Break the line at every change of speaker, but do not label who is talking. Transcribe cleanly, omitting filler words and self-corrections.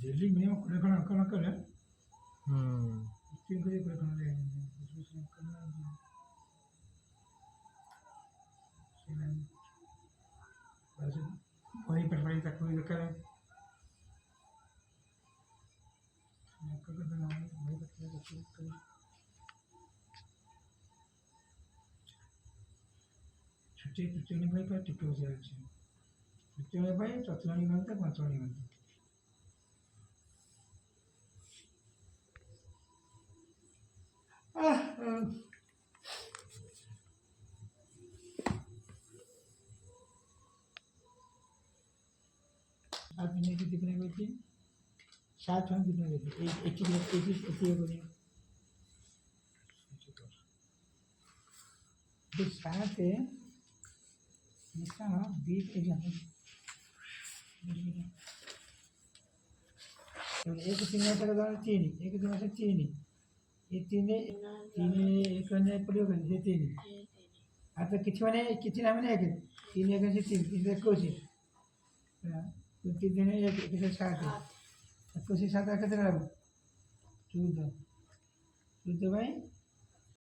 daily minimum कोड़े खण अंक न कले तीन कोड़े खण ले बस वही पर वही तक कोई करे छुट्टी छुट्टी भाई पर टिके बसे अछि छुट्टी भाई चतुर्णी घंटे पंचमी घंटे आप इन्हें की दिखने गई थी 7 हम दिखने गए थे एक करी तो 7 है इसका 20 एक 3 तक दाना 3 एक 2 से 3 ये 3 एक ने प्रयोग ये 3 आता किती नामे एक 3 एक से 3 3 21 तो 3 ने एक से 7 21 7 कितना 14 भाई